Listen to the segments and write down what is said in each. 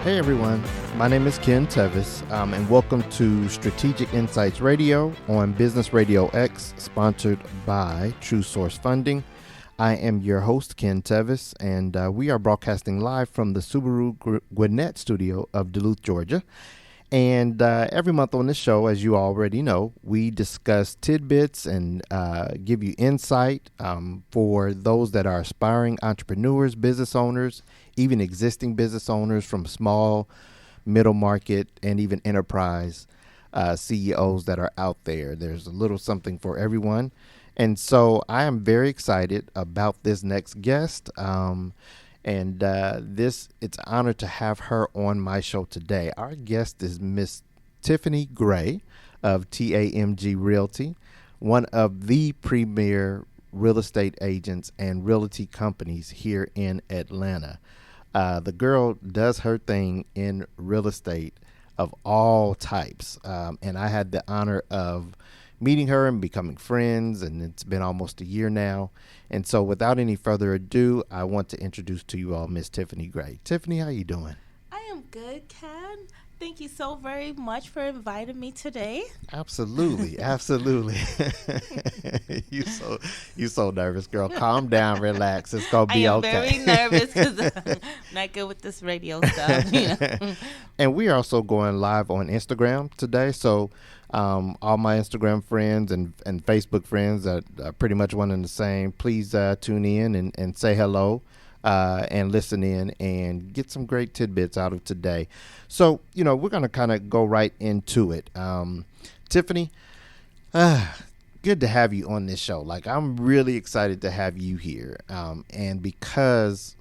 Hey everyone, my name is Ken Tevis, and welcome to Strategic Insights Radio on Business RadioX, sponsored by True Source Funding. I am your host, Ken Tevis, and we are broadcasting live from the Subaru Gwinnett studio of Duluth, Georgia. And every month on this show, as you already know, we discuss tidbits and give you insight for those that are aspiring entrepreneurs, business owners, even existing business owners from small, middle market, and even enterprise CEOs that are out there. There's a little something for everyone. And so I am very excited about this next guest. It's an honor to have her on my show today. Our guest is Miss Tiffany Gray of T.A.M.G. Realty, one of the premier real estate agents and realty companies here in Atlanta. The girl does her thing in real estate of all types. And I had the honor of meeting her and becoming friends, and it's been almost a year now. And so without any further ado, I want to introduce to you all Miss Tiffany Gray. Tiffany, how you doing? I am good, Ken. Thank you so very much for inviting me today. Absolutely, absolutely. You so nervous, girl. Calm down, relax. It's gonna be okay. I am very nervous because I'm not good with this radio stuff. And we are also going live on Instagram today, so all my Instagram friends and Facebook friends that are pretty much one and the same, please tune in and say hello. And listen in and get some great tidbits out of today. So, we're going to kind of go right into it. Tiffany, good to have you on this show. Like, I'm really excited to have you here. And because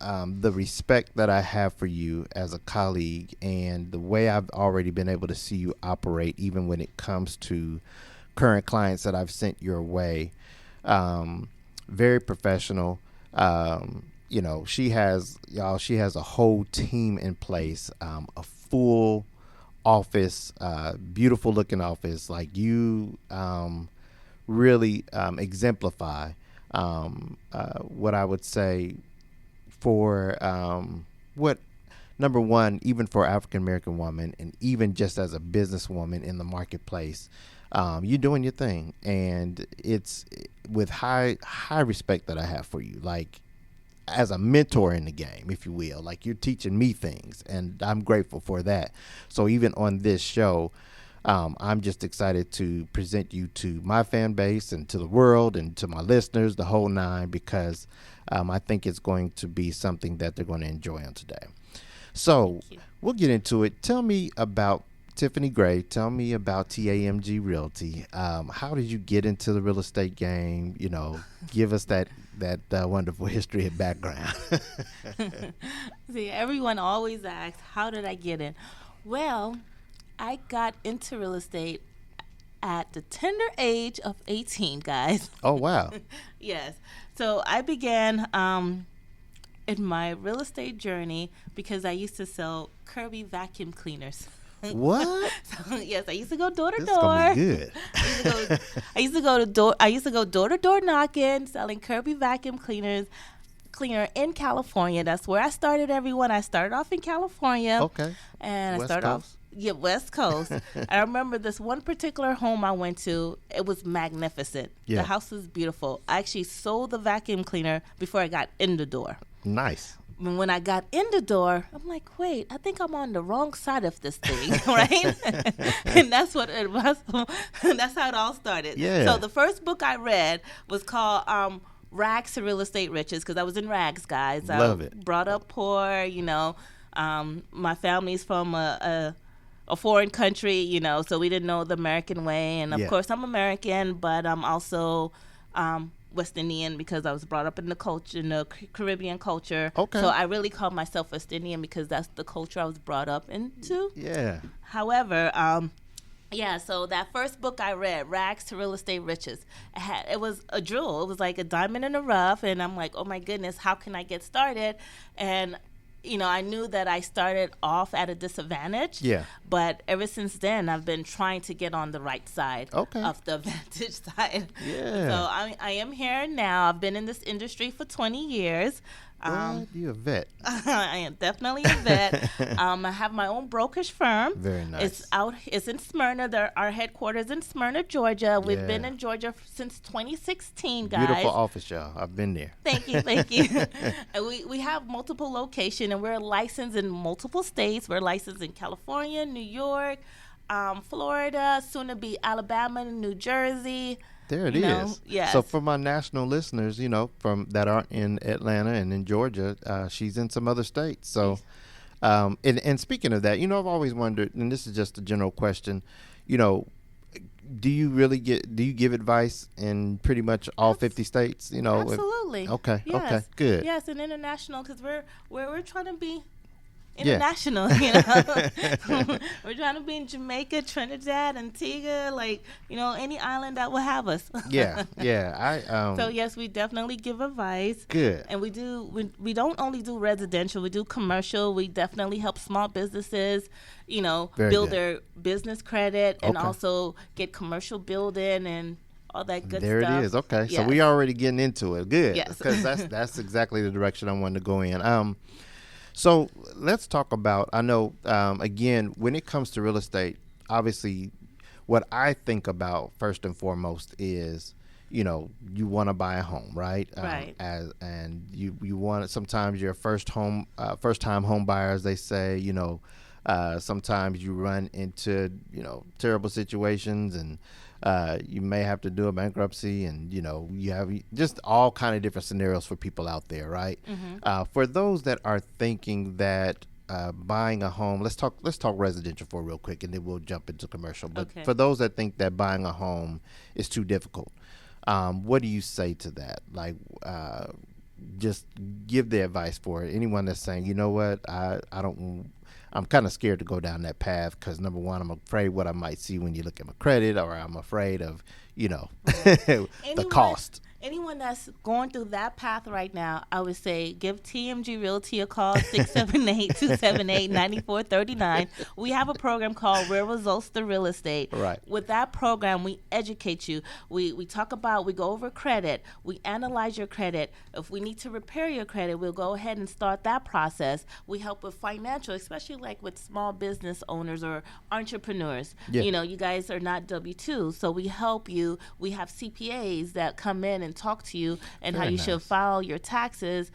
the respect that I have for you as a colleague and the way I've already been able to see you operate, even when it comes to current clients that I've sent your way, very professional. She has a whole team in place, a full office, beautiful looking office. Like you really exemplify what I would say for what, number one, even for African-American woman and even just as a businesswoman in the marketplace, you're doing your thing. And it's with high respect that I have for you. Like, as a mentor in the game, if you will, like you're teaching me things, and I'm grateful for that. So even on this show, I'm just excited to present you to my fan base and to the world and to my listeners, the whole nine, because I think it's going to be something that they're going to enjoy on today. So we'll get into it. Tell me about Tiffany Gray. Tell me about T.A.M.G. Realty. How did you get into the real estate game? Give us that wonderful history and background. See, everyone always asks, how did I get in? Well, I got into real estate at the tender age of 18, guys. Oh, wow. Yes. So I began in my real estate journey because I used to sell Kirby vacuum cleaners. What? So, yes, I used to go door to door. This is gonna be good. I used to go door to door knocking, selling Kirby vacuum cleaner in California. That's where I started. Everyone, I started off in California. Okay. And West I started Coast? off West Coast. I remember this one particular home I went to. It was magnificent. Yeah. The house was beautiful. I actually sold the vacuum cleaner before I got in the door. Nice. When I got in the door, I'm like, wait, I think I'm on the wrong side of this thing, right? And that's what it was. That's how it all started. Yeah. So the first book I read was called Rags to Real Estate Riches, because I was in rags, guys. Love it. Brought up poor, my family's from a foreign country, so we didn't know the American way. And, of course, I'm American, but I'm also West Indian because I was brought up in the culture, in the Caribbean culture. Okay. So I really call myself West Indian because that's the culture I was brought up into. Yeah. However, so that first book I read, Rags to Real Estate Riches, it was a jewel. It was like a diamond in the rough. And I'm like, oh, my goodness, how can I get started? And I knew that I started off at a disadvantage. Yeah. But ever since then, I've been trying to get on the right side of the advantage side. Yeah. So I am here now. I've been in this industry for 20 years. What? You a vet? I am definitely a vet. I have my own brokerage firm. Very nice. It's in Smyrna. Our headquarters in Smyrna, Georgia. We've been Yeah. in Georgia since 2016, guys. Beautiful office, y'all. I've been there. Thank you. And we have multiple locations, and we're licensed in multiple states. We're licensed in California, New York, Florida, soon to be Alabama and New Jersey. There it is. Yes. So for my national listeners, from that aren't in Atlanta and in Georgia, she's in some other states. So, and speaking of that, I've always wondered, and this is just a general question, do you give advice in pretty much all 50 states? Absolutely. Okay. Yes. Okay. Good. Yes, and international, because we're trying to be Yeah. international. We're trying to be in Jamaica, Trinidad, Antigua, any island that will have us. Yeah. Yeah. So yes, we definitely give advice. Good. And we don't only do residential, we do commercial. We definitely help small businesses, build their business credit and also get commercial building and all that good there stuff. There it is. Okay. Yes. So we already getting into it. Good. Yes. Because that's exactly the direction I wanted to go in. So let's talk about, I know, again, when it comes to real estate, obviously what I think about first and foremost is, you want to buy a home, right? Right. And you want, sometimes you're first time home buyers, they say, sometimes you run into, terrible situations and you may have to do a bankruptcy and, you have just all kind of different scenarios for people out there, right? Mm-hmm. For those that are thinking that buying a home, let's talk residential for real quick and then we'll jump into commercial. But for those that think that buying a home is too difficult, what do you say to that? Like, just give the advice for it. Anyone that's saying, you know what, I'm kind of scared to go down that path because, number one, I'm afraid what I might see when you look at my credit, or I'm afraid of, the cost. Anyone that's going through that path right now, I would say give T.A.M.G. Realty a call, 678-278-9439. We have a program called Real Results to Real Estate. Right. With that program, we educate you. We talk about, we go over credit. We analyze your credit. If we need to repair your credit, we'll go ahead and start that process. We help with financial, especially like with small business owners or entrepreneurs. Yeah. You guys are not W-2, so we help you. We have CPAs that come in and talk to you and Very how you nice. should file your taxes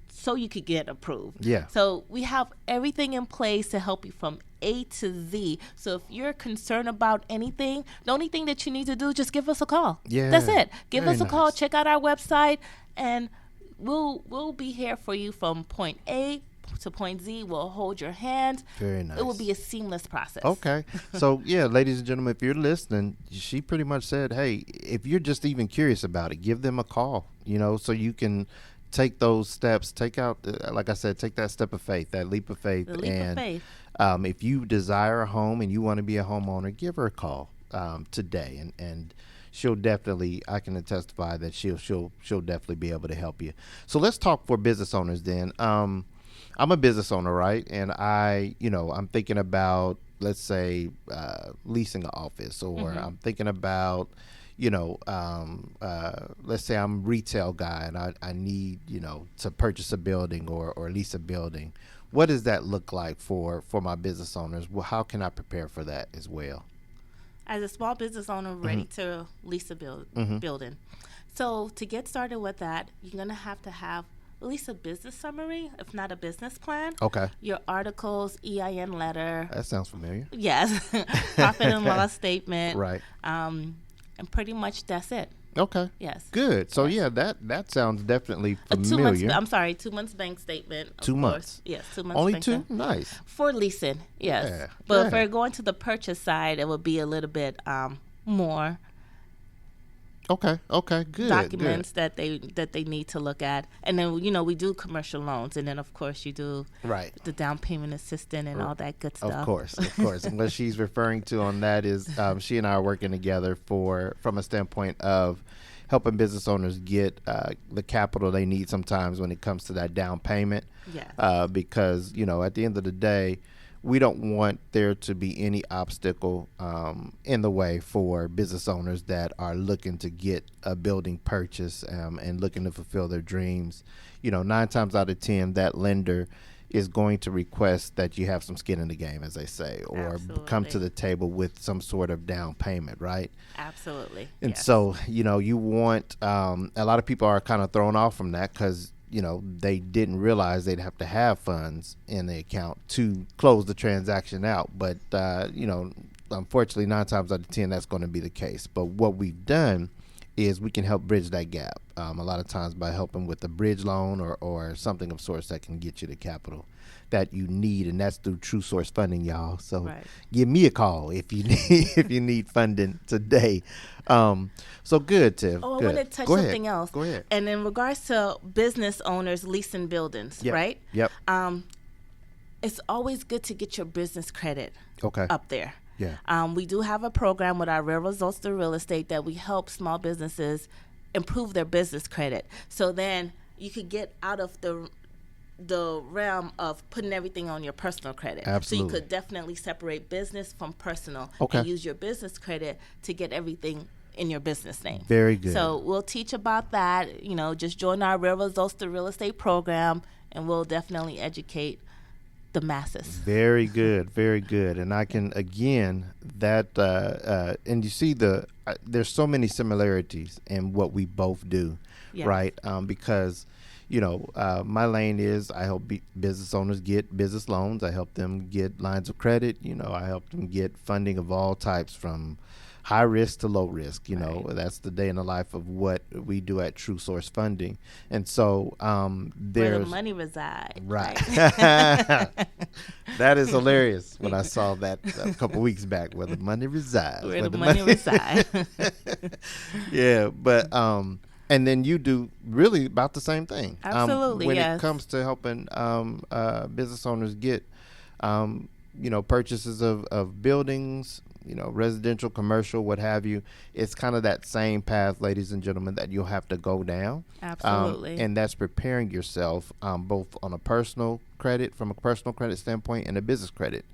so you could get approved. Yeah. So we have everything in place to help you from A to Z. So if you're concerned about anything, the only thing that you need to do is just give us a call. Yeah. That's it. Give Very us a call, nice. check out our website, and we'll be here for you from point A to point Z. We'll hold your hand. Very nice. It will be a seamless process. Okay. So, yeah, ladies and gentlemen, if you're listening, she pretty much said, hey, if you're just even curious about it, give them a call, so you can take those steps, like I said, take that step of faith, that leap of faith. The leap of faith. If you desire a home and you want to be a homeowner, give her a call today. And she'll definitely, I can testify that she'll definitely be able to help you. So let's talk for business owners then. I'm a business owner, right? And I'm thinking about, let's say, leasing an office, or I'm thinking about, let's say I'm a retail guy and I need, to purchase a building or lease a building. What does that look like for my business owners? Well, how can I prepare for that as well? As a small business owner ready to lease a building. So to get started with that, you're going to have at least a business summary, if not a business plan. Okay. Your articles, EIN letter. That sounds familiar. Yes. Profit and loss statement. Right. And pretty much that's it. Okay. Yes. Good. So yeah, that sounds definitely familiar. 2 months bank statement. 2 months. Yes, 2 months. Only bank 2? statement. Nice. For leasing, yes. Yeah. But Yeah. if we're going to the purchase side, it would be a little bit more Okay. Good. documents that they need to look at. And then we do commercial loans, and then of course you do Right. the down payment assistant and all that good stuff. Of course. And what she's referring to on that is she and I are working together from a standpoint of helping business owners get the capital they need sometimes when it comes to that down payment. Yes. Because, at the end of the day, we don't want there to be any obstacle in the way for business owners that are looking to get a building purchase and looking to fulfill their dreams. 9 times out of 10, that lender is going to request that you have some skin in the game, as they say, or come to the table with some sort of down payment, right? Absolutely. And so, you want, a lot of people are kind of thrown off from that because, they didn't realize they'd have to have funds in the account to close the transaction out. But, unfortunately, 9 times out of 10, that's going to be the case. But what we've done is we can help bridge that gap a lot of times by helping with a bridge loan or something of sorts that can get you the capital that you need, and that's through True Source Funding, y'all. So give me a call if you need if you need funding today. So good, Tiff. Oh, good. I want to touch Go something ahead. else. Go ahead. And in regards to business owners leasing buildings, right? Yep. It's always good to get your business credit up there. Yeah. We do have a program with our Real Results to Real Estate that we help small businesses improve their business credit. So then you could get out of the realm of putting everything on your personal credit. Absolutely. So you could definitely separate business from personal and use your business credit to get everything in your business name. Very good. So we'll teach about that. Just join our Real Results to Real Estate program, and we'll definitely educate the masses. Very good. Very good. And I can, again, and you see there's so many similarities in what we both do, right? Because my lane is I help business owners get business loans. I help them get lines of credit. I help them get funding of all types from high risk to low risk. That's the day in the life of what we do at True Source Funding. And so there's where the money resides. Right. That is hilarious when I saw that a couple weeks back, where the money resides. Where the money resides. Yeah, but and then you do really about the same thing. Absolutely, when it comes to helping business owners get, purchases of buildings, residential, commercial, what have you. It's kind of that same path, ladies and gentlemen, that you'll have to go down. Absolutely. And that's preparing yourself both on a personal credit, from a personal credit standpoint, and a business credit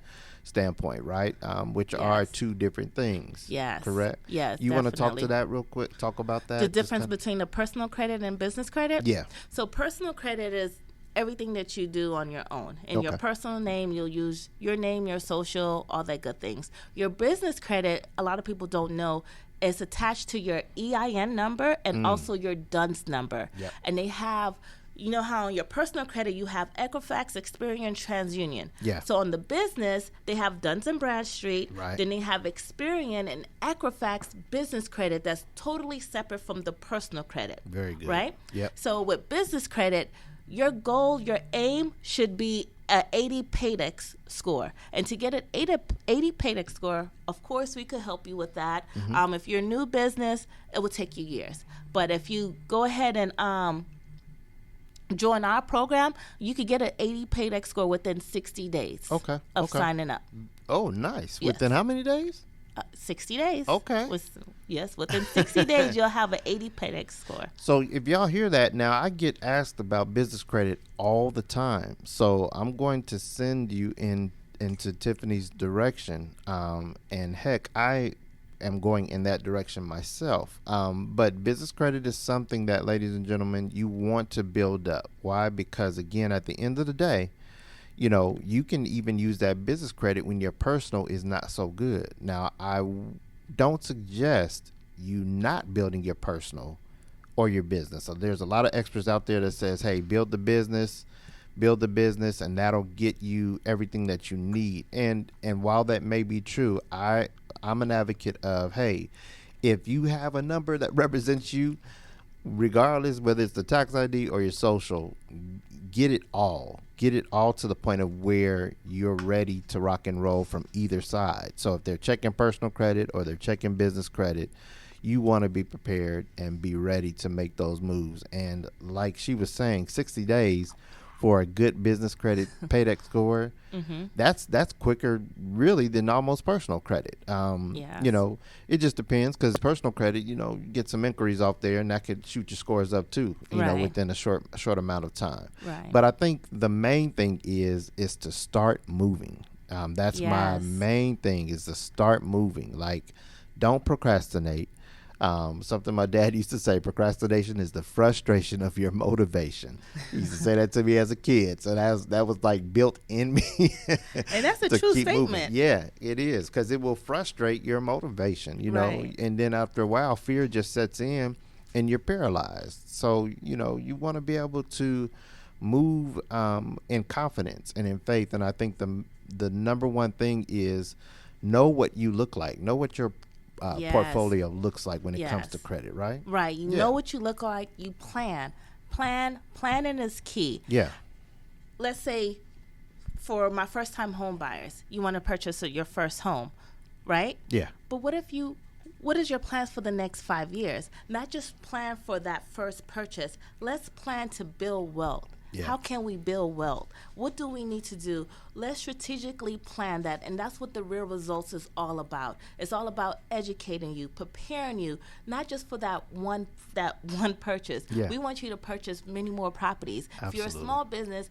standpoint, right? Which are two different things. Yes. Correct? Yes. You want to talk to that real quick? Talk about that? The difference between a personal credit and business credit? Yeah. So personal credit is everything that you do on your own. In your personal name, you'll use your name, your social, all that good things. Your business credit, a lot of people don't know, is attached to your EIN number and also your DUNS number. Yep. And they have, how on your personal credit you have Equifax, Experian, TransUnion. Yeah. So on the business, they have Duns and Bradstreet. Right. Then they have Experian and Equifax business credit that's totally separate from the personal credit. Very good. Right? Yep. So with business credit, your goal, your aim should be an 80 PAYDEX score. And to get an 80 PAYDEX score, of course, we could help you with that. If you're a new business, it will take you years. But if you go ahead and join our program, you could get an 80 PAYDEX score within 60 days of signing up. Oh, nice. Yes. Within how many days? 60 days. Okay. Within 60 days, you'll have an 80 PAYDEX score. So if y'all hear that, now I get asked about business credit all the time. So I'm going to send you into Tiffany's direction. And heck, I am going in that direction myself. But business credit is something that, ladies and gentlemen, you want to build up. Why? Because, again, at the end of the day, you can even use that business credit when your personal is not so good. Now, I don't suggest you not building your personal or your business. So there's a lot of experts out there that says, hey, build the business, and that'll get you everything that you need. And while that may be true, I'm an advocate of, hey, if you have a number that represents you, regardless whether it's the tax ID or your social, get it all to the point of where you're ready to rock and roll from either side. So if they're checking personal credit or they're checking business credit, you want to be prepared and be ready to make those moves. And like she was saying, 60 days for a good business credit PAYDEX score, that's quicker really than almost personal credit. Yes. It just depends, because personal credit, you get some inquiries off there, and that could shoot your scores up too, within a short amount of time. Right. But I think the main thing is to start moving. That's my Yes. main thing, is to start moving. Like, don't procrastinate. Something my dad used to say: procrastination is the frustration of your motivation. He used to say that to me as a kid, so that was like built in me And that's a to true keep moving. statement. Yeah, it is, because it will frustrate your motivation, Right. and then after a while, fear just sets in, and you're paralyzed. So you want to be able to move in confidence and in faith, and I think the number one thing is know what you look like, know what your Yes. portfolio looks like when it comes to Yes. credit, right? Right. You Yeah. know what you look like. You plan. Planning is key. Yeah. Let's say for my first time home buyers, you want to purchase your first home, right? Yeah. But what is your plans for the next 5 years? Not just plan for that first purchase. Let's plan to build wealth. Yeah. How can we build wealth? What do we need to do? Let's strategically plan that. And that's what the real results is all about. It's all about educating you, preparing you, not just for that one purchase. Yeah. We want you to purchase many more properties. If you're a Absolutely. small business,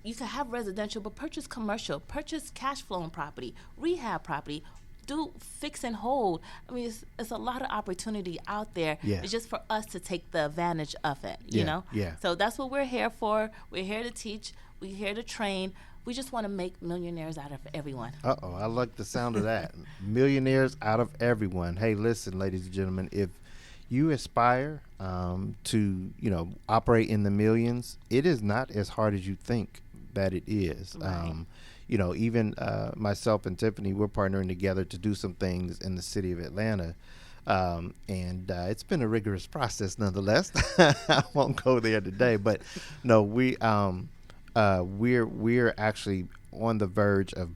you can have residential, but purchase commercial, purchase cash flowing property, rehab property, do fix and hold. I mean, it's a lot of opportunity out there. Yeah. It's just for us to take the advantage of it, Yeah, yeah. So that's what we're here for. We're here to teach. We're here to train. We just want to make millionaires out of everyone. Uh-oh, I like the sound of that. Millionaires out of everyone. Hey, listen, ladies and gentlemen, if you aspire to, operate in the millions, it is not as hard as you think that it is. Right. Even myself and Tiffany, we're partnering together to do some things in the city of Atlanta. And it's been a rigorous process nonetheless. I won't go there today, but no, we're actually on the verge of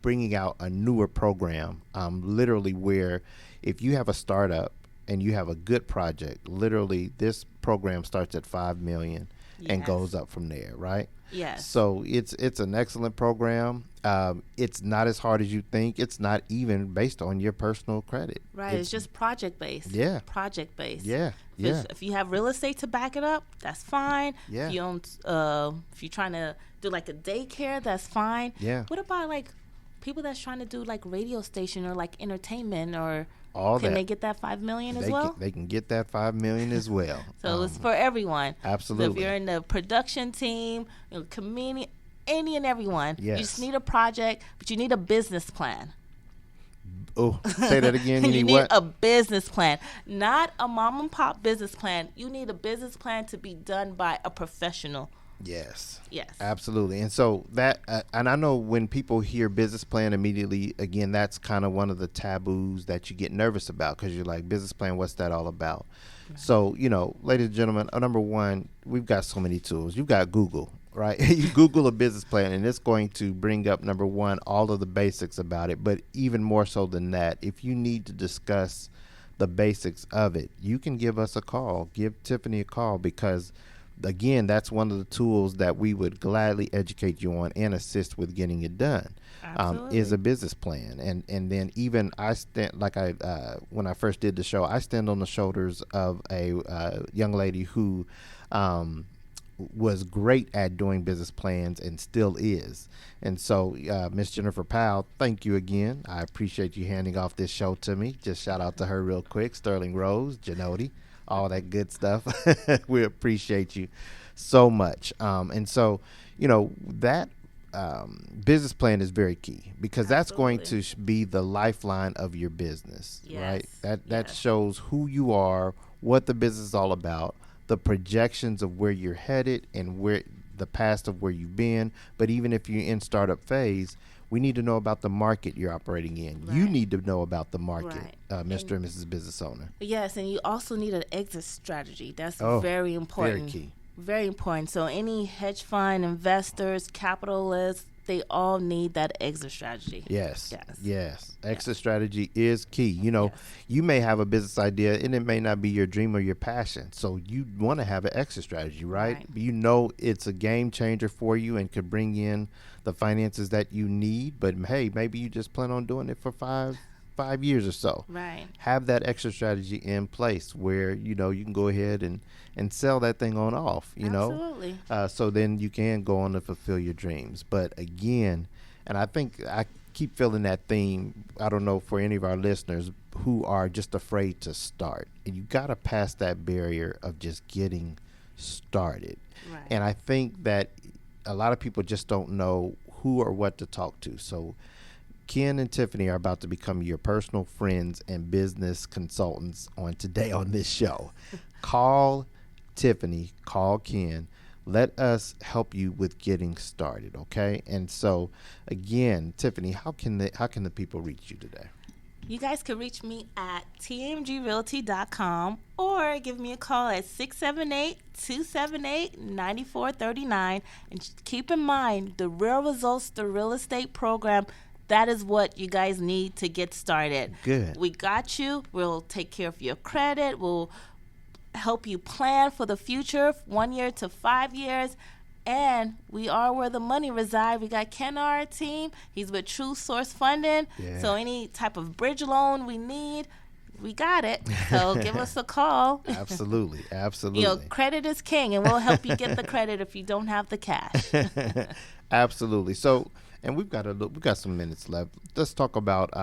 bringing out a newer program, literally, where if you have a startup and you have a good project, literally this program starts at 5 million and Yes. goes up from there, right? Yes. So it's an excellent program. It's not as hard as you think. It's not even based on your personal credit. Right. It's just project based. Yeah. Project based. Yeah, yeah. If you have real estate to back it up, that's fine. Yeah. If you don't, if you're trying to do like a daycare, that's fine. Yeah. What about like people that's trying to do like radio station or like entertainment, or All can that. they get that 5 million as well? They can get that 5 million as well. So it's for everyone. Absolutely. So if you're in the production team, comedian, any and everyone, Yes. you just need a project, but you need a business plan. Oh, say that again. You need what? a business plan, not a mom and pop business plan. You need a business plan to be done by a professional. Yes. Yes. Absolutely. And so that, and I know when people hear business plan immediately, again, that's kind of one of the taboos that you get nervous about, because you're like, business plan, what's that all about? Right. So, ladies and gentlemen, number one, we've got so many tools. You've got Google, right? You Google a business plan and it's going to bring up, number one, all of the basics about it. But even more so than that, if you need to discuss the basics of it, you can give us a call. Give Tiffany a call, because again, that's one of the tools that we would gladly educate you on and assist with getting it done. Is a business plan. And then even I stand, like when I first did the show, I stand on the shoulders of a young lady who was great at doing business plans and still is. And so, Miss Jennifer Powell, thank you again. I appreciate you handing off this show to me. Just shout out to her real quick. Sterling Rose, Janoti, all that good stuff. We appreciate you so much. And so, that business plan is very key, because that's going to be the lifeline of your business, right? That shows who you are, what the business is all about, the projections of where you're headed, and where the past of where you've been. But even if you're in startup phase, we need to know about the market you're operating in. Right. You need to know about the market, Mr. and Mrs. Business Owner. Yes, and you also need an exit strategy. That's very important. Very key. Very important. So any hedge fund investors, capitalists, they all need that exit strategy. Yes. Exit strategy is key. You may have a business idea and it may not be your dream or your passion. So you want to have an exit strategy, right? It's a game changer for you and could bring in the finances that you need. But hey, maybe you just plan on doing it for five years or so. Right. Have that exit strategy in place where, you can go ahead and sell that thing on off, Absolutely. So then you can go on to fulfill your dreams. But again, And I think I keep feeling that theme. I don't know for any of our listeners who are just afraid to start. And you got to pass that barrier of just getting started. Right. And I think that a lot of people just don't know who or what to talk to. So Ken and Tiffany are about to become your personal friends and business consultants on this show. Call Tiffany, call Ken. Let us help you with getting started, okay? And so, again, Tiffany, how can the people reach you today? You guys can reach me at TAMGRealty.com or give me a call at 678-278-9439. And just keep in mind, the Real Results, the real estate program, that is what you guys need to get started. Good. We got you. We'll take care of your credit. We'll help you plan for the future, 1 year to 5 years. And we are where the money resides. We got Ken on our team. He's with True Source Funding. Yeah. So any type of bridge loan we need, we got it. So give us a call. Absolutely. Absolutely. You know, credit is king, and we'll help you get the credit if you don't have the cash. Absolutely. So, and we've got some minutes left. Let's talk about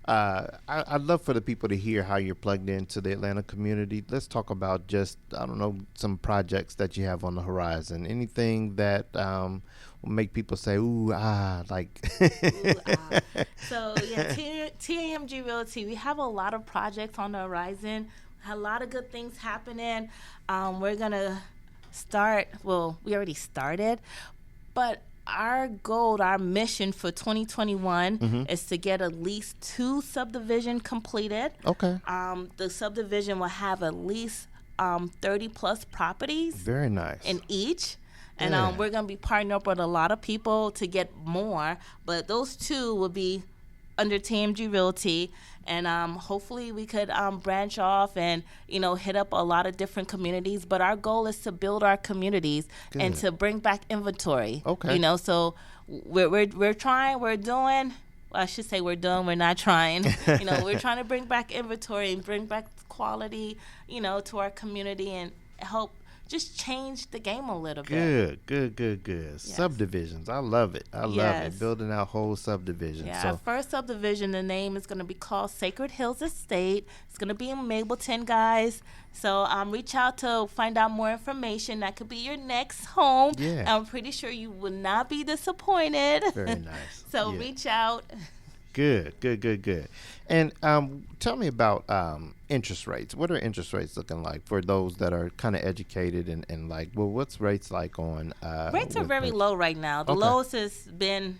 I'd love for the people to hear how you're plugged into the Atlanta community. Let's talk about just, I don't know, some projects that you have on the horizon. Anything that will make people say, ooh, like. Ooh, So, yeah, T.A.M.G. Realty, we have a lot of projects on the horizon, a lot of good things happening. We're going to start, well, we already started, but our goal, our mission for 2021 is to get at least 2 subdivisions completed. Okay. The subdivision will have at least 30 plus properties. Very nice. In each. And Yeah. we're going to be partnering up with a lot of people to get more. But those 2 will be under TMG Realty. And hopefully we could branch off and, hit up a lot of different communities. But our goal is to build our communities and to bring back inventory. Okay. So we're trying, we're doing. Well, I should say we're doing, we're not trying. We're trying to bring back inventory and bring back quality, to our community and help just change the game a little bit. Good. Yes. Subdivisions. I love it. I love it. Building out whole subdivisions. Yeah, So, our first subdivision, the name is going to be called Sacred Hills Estate. It's going to be in Mableton, guys. So reach out to find out more information. That could be your next home. Yeah. I'm pretty sure you will not be disappointed. very nice. So Yeah. reach out. Good. And tell me about interest rates. What are interest rates looking like for those that are kind of educated and like, well, what's rates like on? Rates are very low right now. The Okay. lowest has been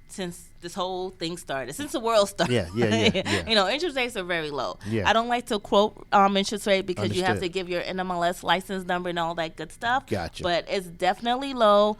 since this whole thing started, since the world started. Yeah. Interest rates are very low. Yeah. I don't like to quote interest rate because you have to Understood. give your NMLS license number and all that good stuff. Gotcha. But it's definitely low.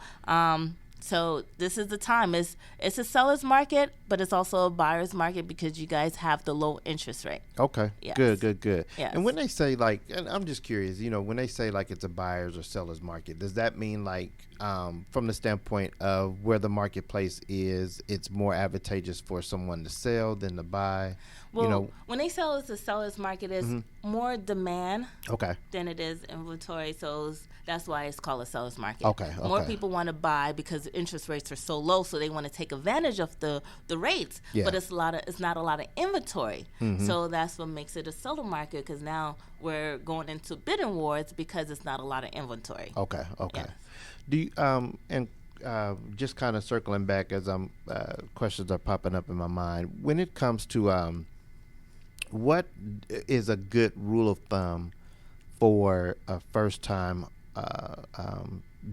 So this is the time. It's a seller's market, but it's also a buyer's market because you guys have the low interest rate. Okay. Yes. Good. Yes. And when they say like, and I'm just curious, when they say like it's a buyer's or seller's market, does that mean like from the standpoint of where the marketplace is, it's more advantageous for someone to sell than to buy? Well, when they sell it's a seller's market, it's more demand Okay. than it is inventory. So that's why it's called a seller's market. Okay. More people want to buy because interest rates are so low, so they want to take advantage of the rates. Yeah. But it's not a lot of inventory. So that's what makes it a seller market because now we're going into bidding wars because it's not a lot of inventory. Okay. Yes. Do you, and just kind of circling back as questions are popping up in my mind. When it comes to what is a good rule of thumb for a first-time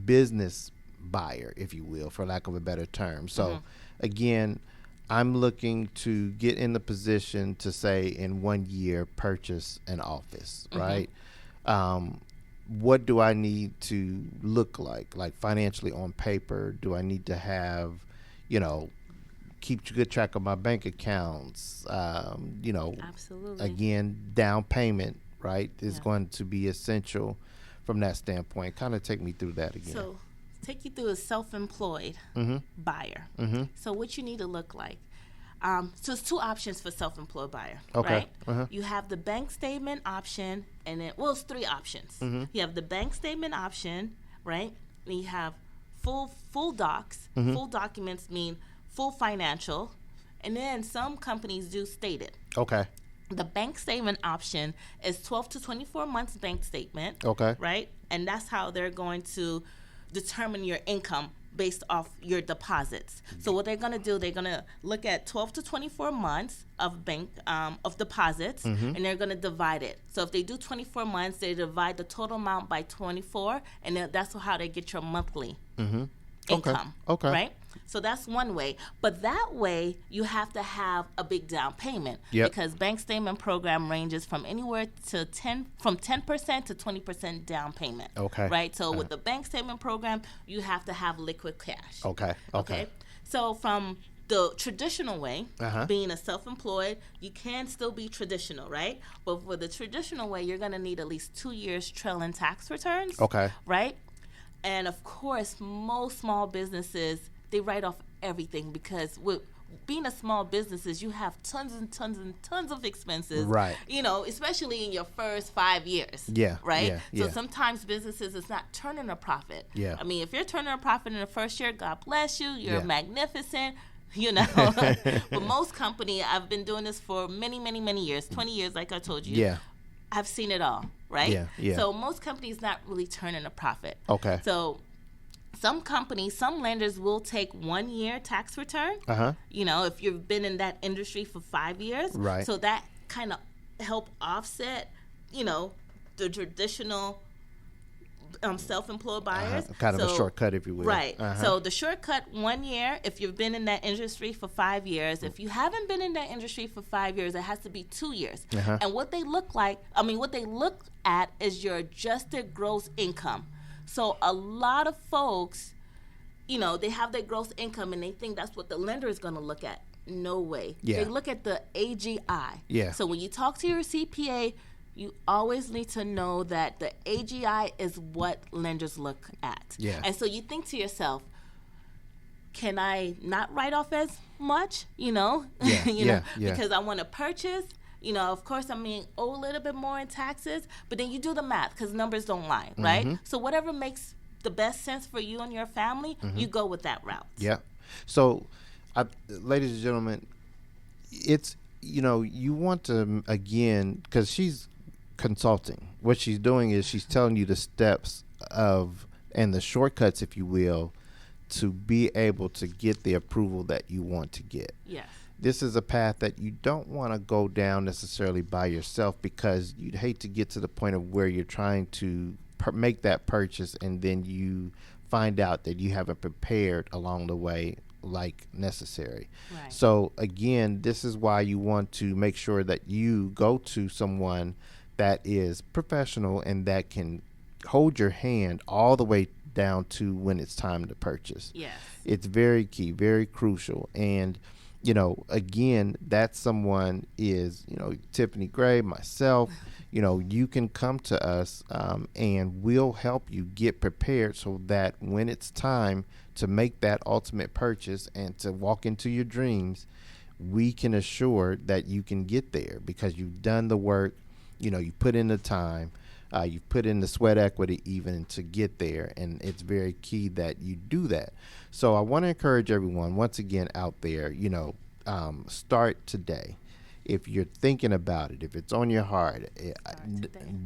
business buyer, if you will, for lack of a better term? So, again, I'm looking to get in the position to say in 1 year purchase an office, right? What do I need to look like financially on paper? Do I need to have, keep good track of my bank accounts? Absolutely. Again, down payment, right, is going to be essential from that standpoint. Kind of take me through that again. So take you through a self-employed buyer. So what you need to look like. So it's 2 options for self-employed buyer, Okay. right? You have the bank statement option, and then, it's 3 options. You have the bank statement option, right? And you have full docs. Full documents mean full financial, and then some companies do stated. Okay. The bank statement option is 12 to 24 months bank statement. Okay. Right? And that's how they're going to determine your income based off your deposits. So what they're going to do, they're going to look at 12 to 24 months of bank of deposits, and they're going to divide it. So if they do 24 months, they divide the total amount by 24, and that's how they get your monthly income. Okay. Right? So that's one way. But that way, you have to have a big down payment, because bank statement program ranges from anywhere to 10% to 20% down payment. Okay. Right? So with the bank statement program, you have to have liquid cash. Okay. So from the traditional way, being a self-employed, you can still be traditional, right? But for the traditional way, you're going to need at least 2 years trailing tax returns. Okay. Right? And of course, most small businesses, they write off everything, because with being a small business, you have tons and tons and tons of expenses. Right. Especially in your first 5 years. Yeah. Right? Yeah. So sometimes businesses, it's not turning a profit. Yeah. I mean, if you're turning a profit in the first year, God bless you. You're magnificent. But most company, I've been doing this for many, many, many years, 20 years, like I told you. Yeah. I've seen it all, right? Yeah. So most companies not really turning a profit. Okay. So some companies, some lenders will take 1 year tax return. If you've been in that industry for 5 years. Right. So that kind of help offset, the traditional self-employed buyers. Kind of a shortcut, if you will. Right. So the shortcut, 1 year, if you've been in that industry for 5 years. If you haven't been in that industry for 5 years, it has to be 2 years. And what they look at is your adjusted gross income. So a lot of folks, they have their gross income and they think that's what the lender is going to look at. No way. Yeah. They look at the AGI. Yeah. So when you talk to your CPA, you always need to know that the AGI is what lenders look at. Yeah. And so you think to yourself, can I not write off as much? Because I want to purchase. Of course, owe a little bit more in taxes, but then you do the math, because numbers don't lie, right? So whatever makes the best sense for you and your family, you go with that route. Yeah. So, ladies and gentlemen, it's, you want to, again, because she's consulting. What she's doing is she's telling you the steps and the shortcuts, if you will, to be able to get the approval that you want to get. Yes. This is a path that you don't want to go down necessarily by yourself, because you'd hate to get to the point of where you're trying to make that purchase and then you find out that you haven't prepared along the way like necessary. Right. So again, this is why you want to make sure that you go to someone that is professional and that can hold your hand all the way down to when it's time to purchase. Yes. It's very key, very crucial. And again, that someone is, Tiffany Gray, myself. You can come to us and we'll help you get prepared so that when it's time to make that ultimate purchase and to walk into your dreams, we can assure that you can get there because you've done the work, you put in the time, you've put in the sweat equity even to get there. And it's very key that you do that. So I want to encourage everyone, once again, out there, start today. If you're thinking about it, if it's on your heart, it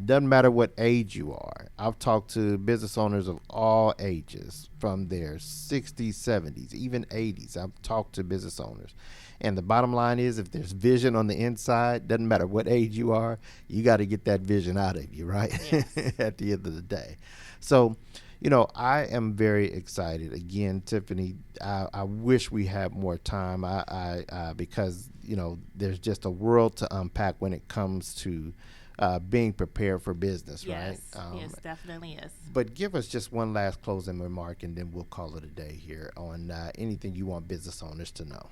doesn't matter what age you are. I've talked to business owners of all ages, from their 60s, 70s, even 80s. I've talked to business owners. And the bottom line is, if there's vision on the inside, doesn't matter what age you are, you got to get that vision out of you, right? Yes. At the end of the day. So, I am very excited. Again, Tiffany, I wish we had more time. Because there's just a world to unpack when it comes to being prepared for business, yes. right? Yes, definitely is. But give us just one last closing remark, and then we'll call it a day here on anything you want business owners to know.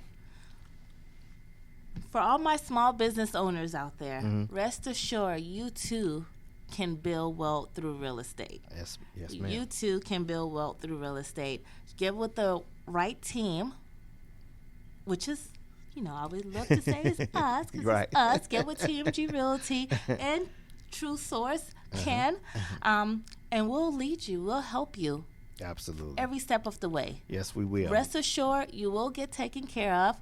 For all my small business owners out there, rest assured, you too can build wealth through real estate. Yes, ma'am. You too can build wealth through real estate. Get with the right team, which is, I would love to say it's us, because right. It's us. Get with T.A.M.G Realty and True Source and we'll lead you. We'll help you Absolutely. Every step of the way. Yes, we will. Rest assured, you will get taken care of.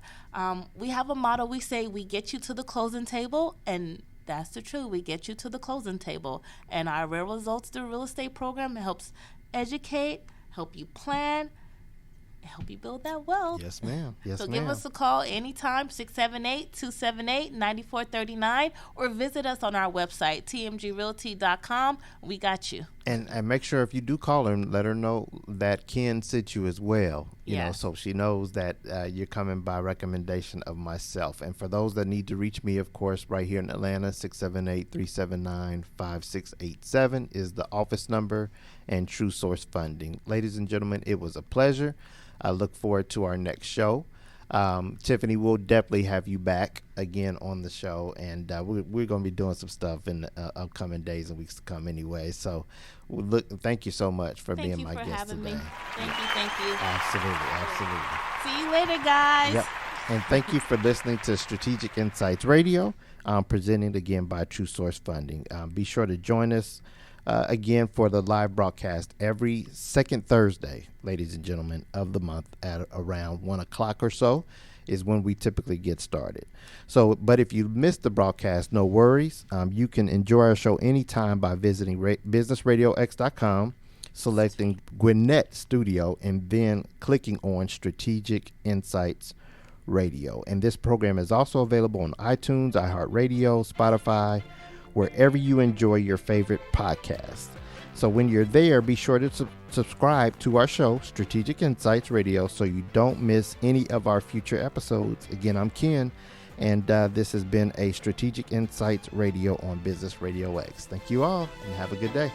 We have a motto. We say we get you to the closing table, and that's the truth. We get you to the closing table. And our Real Results Through Real Estate program helps educate, help you plan, help you build that wealth. Yes, ma'am. Yes, so ma'am. give us a call anytime, 678-278-9439, or visit us on our website, tmgrealty.com. We got you. And make sure if you do call her, let her know that Ken sent you as well. You know, so she knows that you're coming by recommendation of myself. And for those that need to reach me, of course, right here in Atlanta, 678-379-5687 is the office number, and True Source Funding. Ladies and gentlemen, it was a pleasure. I look forward to our next show. Tiffany, we'll definitely have you back again on the show, and we're going to be doing some stuff in the upcoming days and weeks to come anyway. So thank you so much for being my guest today. Me. Thank you. Absolutely. See you later, guys. Yep. And thank you for listening to Strategic Insights Radio, presented again by True Source Funding. Be sure to join us again for the live broadcast every second Thursday, ladies and gentlemen, of the month at around 1 o'clock or so is when we typically get started. So, but if you missed the broadcast, no worries. You can enjoy our show anytime by visiting businessradiox.com, selecting Gwinnett Studio, and then clicking on Strategic Insights Radio. And this program is also available on iTunes, iHeartRadio, Spotify, wherever you enjoy your favorite podcasts. So when you're there, be sure to subscribe to our show, Strategic Insights Radio, so you don't miss any of our future episodes. Again, I'm Ken, and this has been a Strategic Insights Radio on Business Radio X. Thank you all, and have a good day.